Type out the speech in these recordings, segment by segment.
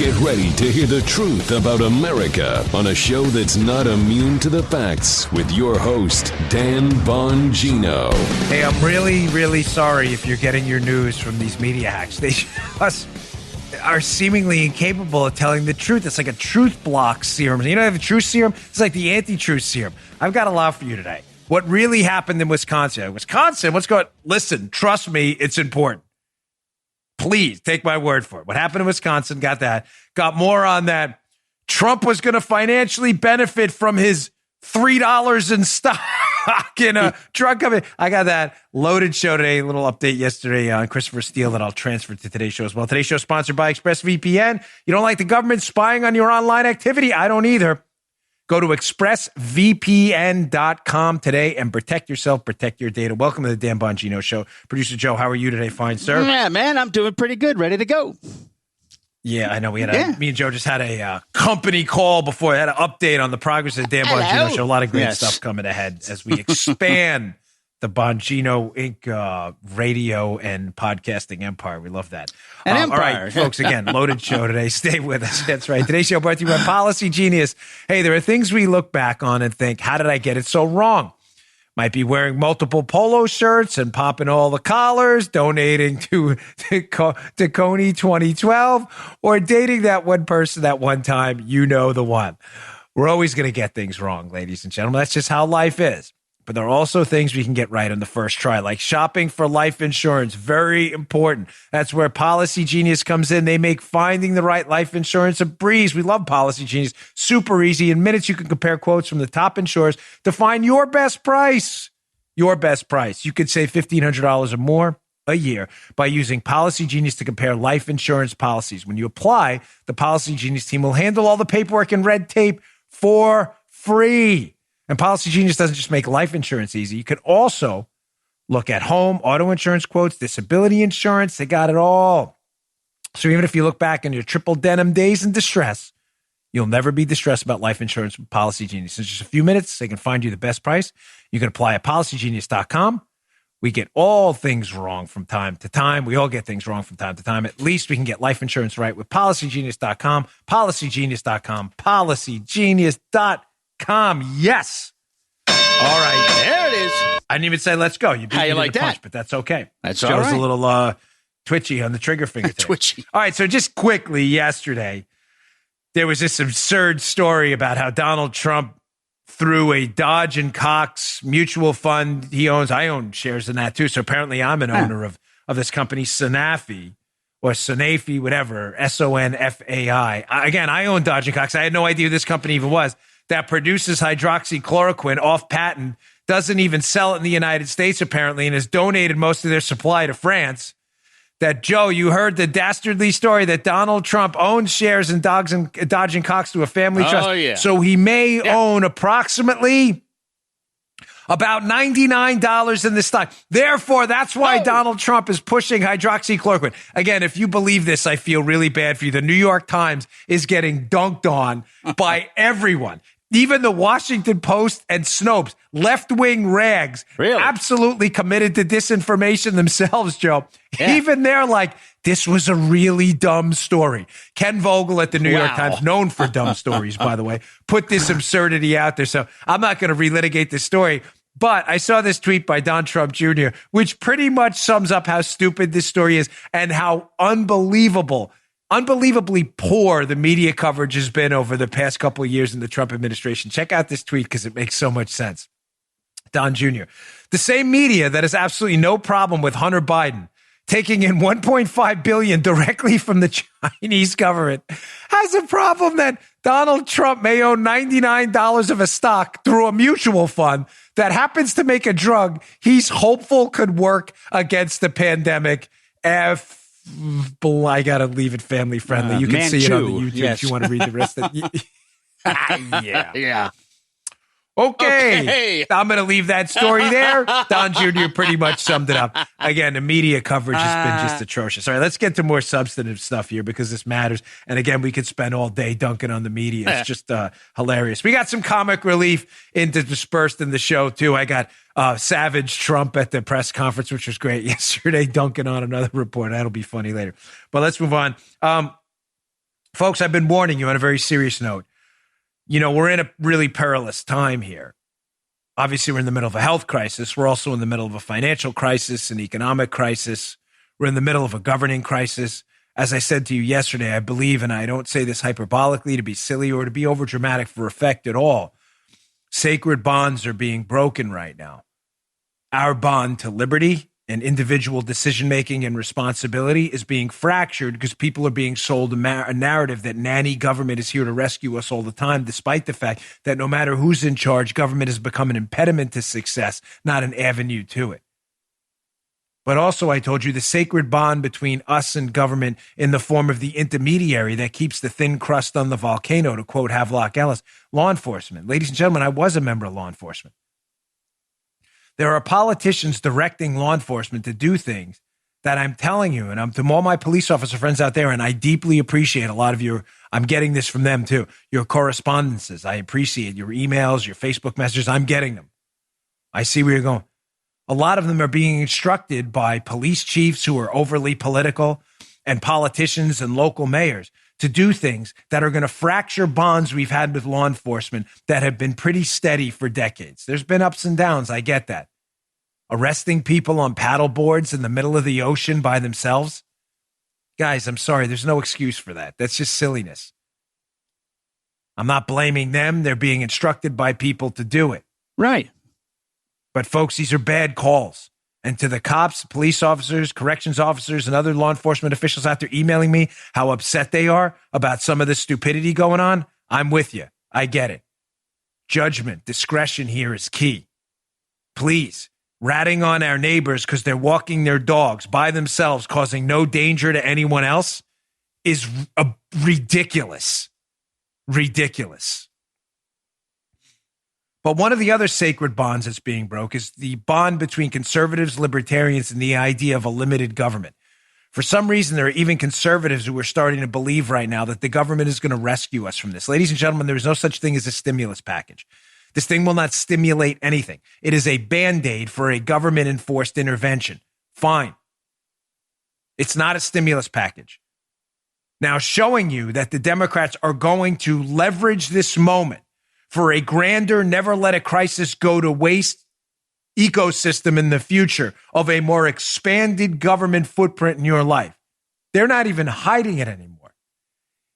Get ready to hear the truth about America on a show that's not immune to the facts with your host, Dan Bongino. Hey, I'm really, really sorry if you're getting your news from these media hacks. They just are seemingly incapable of telling the truth. It's like a truth block serum. You know, I have a truth serum. It's like the anti-truth serum. I've got a lot for you today. What really happened in Wisconsin? Wisconsin, what's going on? Listen, trust me, it's important. Please take my word for it. What happened in Wisconsin, got that. Got more on that. Trump was going to financially benefit from his $3 in stock in a drug company. I got that. Loaded show today. A little update yesterday on Christopher Steele that I'll transfer to today's show as well. Today's show is sponsored by ExpressVPN. You don't like the government spying on your online activity? I don't either. Go to expressvpn.com today and protect yourself, protect your data. Welcome to the Dan Bongino Show. Producer Joe, how are you today? Fine, sir. Yeah, man, I'm doing pretty good. Ready to go. Yeah, I know. Me and Joe just had a company call before. I had an update on the progress of the Dan Bongino Show. A lot of great stuff coming ahead as we expand the Bongino Inc. Radio and podcasting empire. We love that. All right, folks, again, loaded show today. Stay with us. That's right. Today's show brought to you by Policy Genius. Hey, there are things we look back on and think, how did I get it so wrong? Might be wearing multiple polo shirts and popping all the collars, donating to Coney 2012, or dating that one person that one time, you know the one. We're always going to get things wrong, ladies and gentlemen. That's just how life is. But there are also things we can get right on the first try, like shopping for life insurance. Very important. That's where Policy Genius comes in. They make finding the right life insurance a breeze. We love Policy Genius. Super easy. In minutes, you can compare quotes from the top insurers to find your best price. Your best price. You could save $1,500 or more a year by using Policy Genius to compare life insurance policies. When you apply, the Policy Genius team will handle all the paperwork and red tape for free. And Policy Genius doesn't just make life insurance easy. You can also look at home, auto insurance quotes, disability insurance. They got it all. So even if you look back in your triple denim days in distress, you'll never be distressed about life insurance with Policy Genius. In just a few minutes, they can find you the best price. You can apply at policygenius.com. We get all things wrong from time to time. We all get things wrong from time to time. At least we can get life insurance right with policygenius.com, policygenius.com, policygenius.com. Yes. All right. There it is. I didn't even say let's go. You beat How me you to like the that? punch, but that's okay. That's Joe's all right. a little twitchy on the trigger finger today. Twitchy. All right. So just quickly, yesterday, there was this absurd story about how Donald Trump through a Dodge and Cox mutual fund he owns. I own shares in that too. So apparently I'm an owner of this company, Sanofi. Or Sanofi, whatever, Sonfai. Again, I own Dodge and Cox. I had no idea who this company even was. That produces hydroxychloroquine off patent, doesn't even sell it in the United States, apparently, and has donated most of their supply to France. That, Joe, you heard the dastardly story that Donald Trump owns shares in Dodge and Cox through a family trust. Oh, yeah. So he may own approximately about $99 in the stock. Therefore, that's why Donald Trump is pushing hydroxychloroquine. Again, if you believe this, I feel really bad for you. The New York Times is getting dunked on by everyone. Even the Washington Post and Snopes, left-wing rags, absolutely committed to disinformation themselves, Joe. Yeah. Even they're like, this was a really dumb story. Ken Vogel at the New York Times, known for dumb stories, by the way, put this absurdity out there. So I'm not going to relitigate this story. But I saw this tweet by Don Trump Jr., which pretty much sums up how stupid this story is and how unbelievably poor the media coverage has been over the past couple of years in the Trump administration. Check out this tweet because it makes so much sense. Don Jr., the same media that has absolutely no problem with Hunter Biden taking in $1.5 billion directly from the Chinese government has a problem that Donald Trump may own $99 of a stock through a mutual fund that happens to make a drug he's hopeful could work against the pandemic. I got to leave it family friendly. You can see it on the YouTube if you want to read the rest of it. Yeah. Okay. I'm going to leave that story there. Don Jr. pretty much summed it up. Again, the media coverage has been just atrocious. All right, let's get to more substantive stuff here because this matters. And again, we could spend all day dunking on the media. It's just hilarious. We got some comic relief dispersed in the show, too. I got Savage Trump at the press conference, which was great yesterday, dunking on another reporter. That'll be funny later. But let's move on. Folks, I've been warning you on a very serious note. You know, we're in a really perilous time here. Obviously, we're in the middle of a health crisis. We're also in the middle of a financial crisis, an economic crisis. We're in the middle of a governing crisis. As I said to you yesterday, I believe, and I don't say this hyperbolically to be silly or to be overdramatic for effect at all, sacred bonds are being broken right now. Our bond to liberty and individual decision-making and responsibility is being fractured because people are being sold a narrative that nanny government is here to rescue us all the time, despite the fact that no matter who's in charge, government has become an impediment to success, not an avenue to it. But also, I told you, the sacred bond between us and government in the form of the intermediary that keeps the thin crust on the volcano, to quote Havelock Ellis, law enforcement. Ladies and gentlemen, I was a member of law enforcement. There are politicians directing law enforcement to do things that I'm telling you, and I'm to all my police officer friends out there, and I deeply appreciate a lot of your, I'm getting this from them too, your correspondences. I appreciate your emails, your Facebook messages. I'm getting them. I see where you're going. A lot of them are being instructed by police chiefs who are overly political and politicians and local mayors to do things that are going to fracture bonds we've had with law enforcement that have been pretty steady for decades. There's been ups and downs. I get that. Arresting people on paddle boards in the middle of the ocean by themselves. Guys, I'm sorry. There's no excuse for that. That's just silliness. I'm not blaming them. They're being instructed by people to do it. Right. But folks, these are bad calls. And to the cops, police officers, corrections officers, and other law enforcement officials out there emailing me how upset they are about some of the stupidity going on, I'm with you. I get it. Judgment, discretion here is key. Please, ratting on our neighbors because they're walking their dogs by themselves, causing no danger to anyone else, is ridiculous. Ridiculous. But one of the other sacred bonds that's being broke is the bond between conservatives, libertarians, and the idea of a limited government. For some reason, there are even conservatives who are starting to believe right now that the government is going to rescue us from this. Ladies and gentlemen, there is no such thing as a stimulus package. This thing will not stimulate anything. It is a Band-Aid for a government-enforced intervention. Fine. It's not a stimulus package. Now, showing you that the Democrats are going to leverage this moment for a grander, never let a crisis go to waste ecosystem in the future of a more expanded government footprint in your life. They're not even hiding it anymore.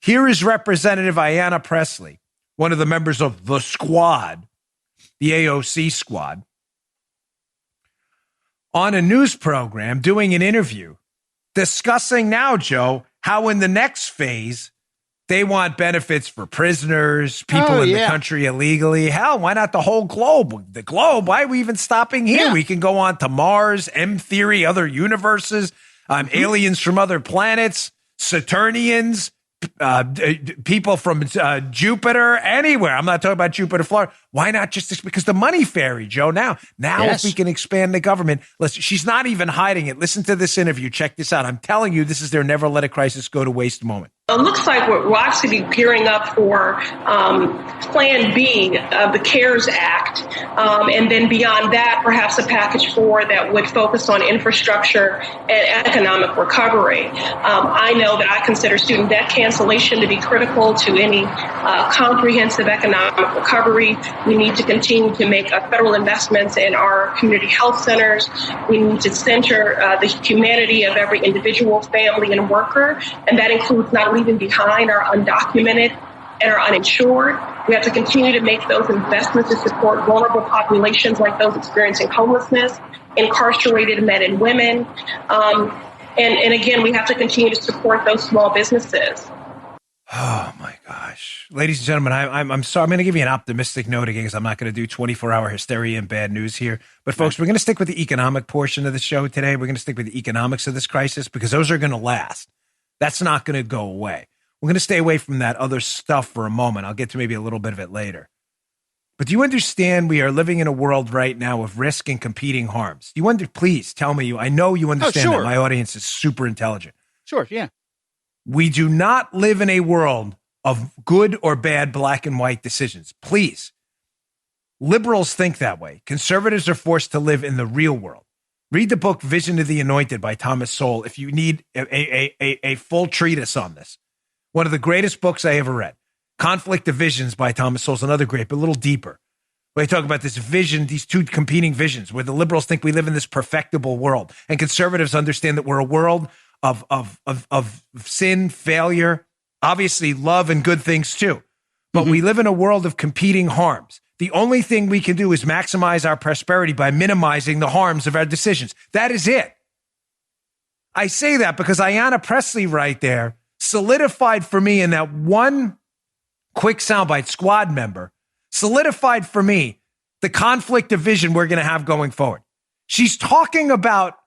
Here is Representative Ayanna Pressley, one of the members of the squad, the AOC squad, on a news program doing an interview discussing now, Joe, how in the next phase they want benefits for prisoners, people in the country illegally. Hell, why not the whole globe? The globe, why are we even stopping here? Yeah. We can go on to Mars, M theory, other universes, aliens from other planets, Saturnians, people from Jupiter, anywhere. I'm not talking about Jupiter, Florida. Why not just because the money fairy, Joe? Now, yes. If we can expand the government, she's not even hiding it. Listen to this interview. Check this out. I'm telling you, this is their never let a crisis go to waste moment. It looks like we're actually gearing up for Plan B of the CARES Act. And then beyond that, perhaps a package 4 that would focus on infrastructure and economic recovery. I know that I consider student debt cancellation to be critical to any comprehensive economic recovery. We need to continue to make federal investments in our community health centers. We need to center the humanity of every individual, family, and worker. And that includes not leaving behind our undocumented and our uninsured. We have to continue to make those investments to support vulnerable populations like those experiencing homelessness, incarcerated men and women. And again, we have to continue to support those small businesses. Oh, my gosh. Ladies and gentlemen, I'm sorry. I'm going to give you an optimistic note again because I'm not going to do 24-hour hysteria and bad news here. But, folks, we're going to stick with the economic portion of the show today. We're going to stick with the economics of this crisis because those are going to last. That's not going to go away. We're going to stay away from that other stuff for a moment. I'll get to maybe a little bit of it later. But do you understand we are living in a world right now of risk and competing harms? Please tell me. I know you understand that. My audience is super intelligent. Sure, yeah. We do not live in a world of good or bad black and white decisions. Please. Liberals think that way. Conservatives are forced to live in the real world. Read the book Vision of the Anointed by Thomas Sowell if you need a full treatise on this. One of the greatest books I ever read. Conflict of Visions by Thomas Sowell's another great, but a little deeper. Where they talk about this vision, these two competing visions, where the liberals think we live in this perfectible world, and conservatives understand that we're a world of sin, failure, obviously love and good things too. But we live in a world of competing harms. The only thing we can do is maximize our prosperity by minimizing the harms of our decisions. That is it. I say that because Ayanna Pressley right there solidified for me in that one quick soundbite, squad member, solidified for me the conflict of vision we're going to have going forward. She's talking about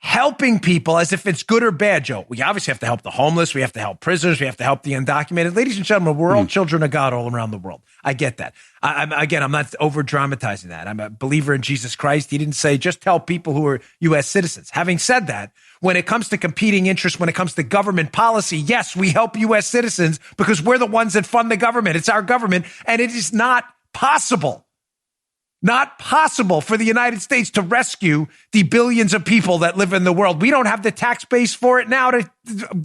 helping people as if it's good or bad, Joe. We obviously have to help the homeless. We have to help prisoners. We have to help the undocumented. Ladies and gentlemen, we're all children of God all around the world. I get that. I'm not over-dramatizing that. I'm a believer in Jesus Christ. He didn't say just help people who are U.S. citizens. Having said that, when it comes to competing interests, when it comes to government policy, yes, we help U.S. citizens because we're the ones that fund the government. It's our government, and it is not possible for the United States to rescue the billions of people that live in the world. We don't have the tax base for it now to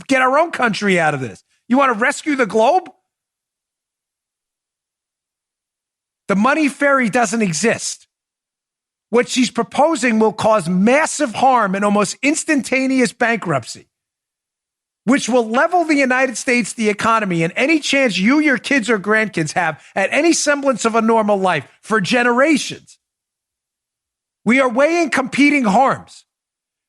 get our own country out of this. You want to rescue the globe? The money fairy doesn't exist. What she's proposing will cause massive harm and almost instantaneous bankruptcy, which will level the United States, the economy, and any chance you, your kids, or grandkids have at any semblance of a normal life for generations. We are weighing competing harms.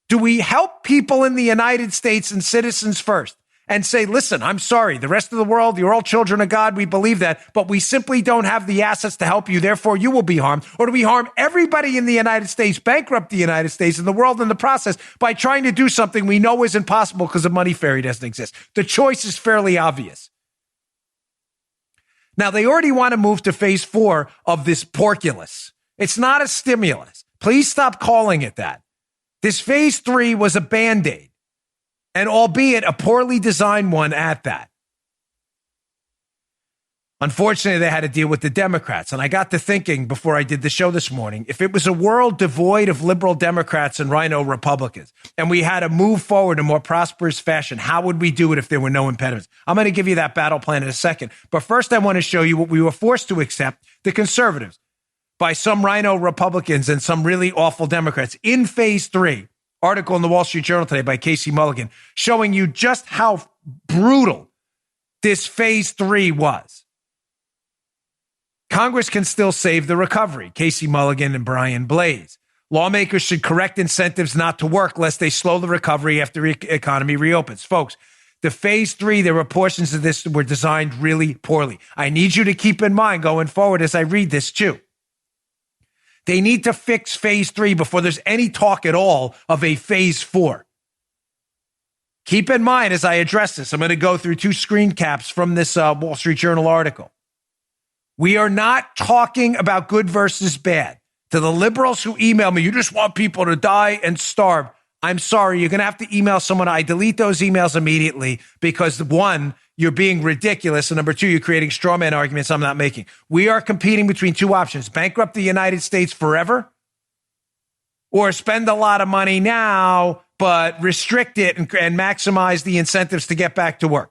Do we help people in the United States and citizens first and say, listen, I'm sorry, the rest of the world, you're all children of God, we believe that, but we simply don't have the assets to help you, therefore you will be harmed? Or do we harm everybody in the United States, bankrupt the United States and the world in the process by trying to do something we know is impossible because the money fairy doesn't exist? The choice is fairly obvious. Now, they already want to move to phase 4 of this porculus. It's not a stimulus. Please stop calling it that. This phase 3 was a Band-Aid, and albeit a poorly designed one at that. Unfortunately, they had to deal with the Democrats. And I got to thinking before I did the show this morning, if it was a world devoid of liberal Democrats and rhino Republicans, and we had to move forward in a more prosperous fashion, how would we do it if there were no impediments? I'm going to give you that battle plan in a second. But first, I want to show you what we were forced to accept, the conservatives, by some rhino Republicans and some really awful Democrats in phase 3. Article in the Wall Street Journal today by Casey Mulligan, showing you just how brutal this phase 3 was. Congress can still save the recovery. Casey Mulligan and Brian Blaze. Lawmakers should correct incentives not to work lest they slow the recovery after the economy reopens. Folks, the phase 3, there were portions of this that were designed really poorly. I need you to keep in mind going forward as I read this too. They need to fix phase 3 before there's any talk at all of a phase 4. Keep in mind as I address this, I'm going to go through 2 screen caps from this Wall Street Journal article. We are not talking about good versus bad. To the liberals who email me, you just want people to die and starve. I'm sorry, you're going to have to email someone. I delete those emails immediately because, 1, you're being ridiculous, and number 2, you're creating straw man arguments I'm not making. We are competing between 2 options: bankrupt the United States forever, or spend a lot of money now, but restrict it and maximize the incentives to get back to work.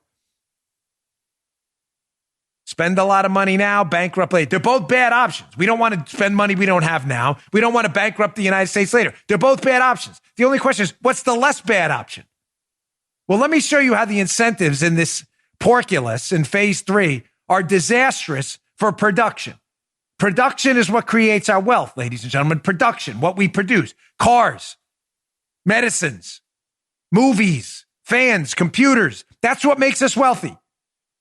Spend a lot of money now, bankrupt later. They're both bad options. We don't want to spend money we don't have now. We don't want to bankrupt the United States later. They're both bad options. The only question is, what's the less bad option? Well, let me show you how the incentives in this porculus in phase 3 are disastrous for production. Production is what creates our wealth, ladies and gentlemen. Production, what we produce. Cars, medicines, movies, fans, computers. That's what makes us wealthy.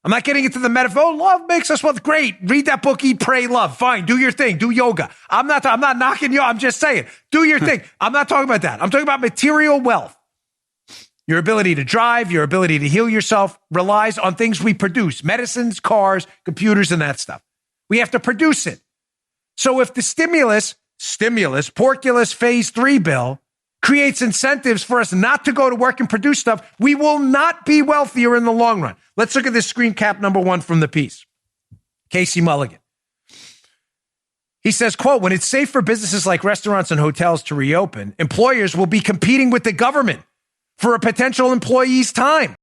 I'm not getting into the metaphor. Oh, love makes us wealthy. Great. Read that book, Eat, Pray, Love. Fine. Do your thing. Do yoga. I'm not knocking you. I'm just saying, do your thing. I'm not talking about that. I'm talking about material wealth. Your ability to drive, your ability to heal yourself relies on things we produce: medicines, cars, computers, and that stuff. We have to produce it. So if the stimulus, porculus phase 3 bill creates incentives for us not to go to work and produce stuff, we will not be wealthier in the long run. Let's look at this screen cap number 1 from the piece. Casey Mulligan. He says, quote, when it's safe for businesses like restaurants and hotels to reopen, employers will be competing with the government for a potential employee's time.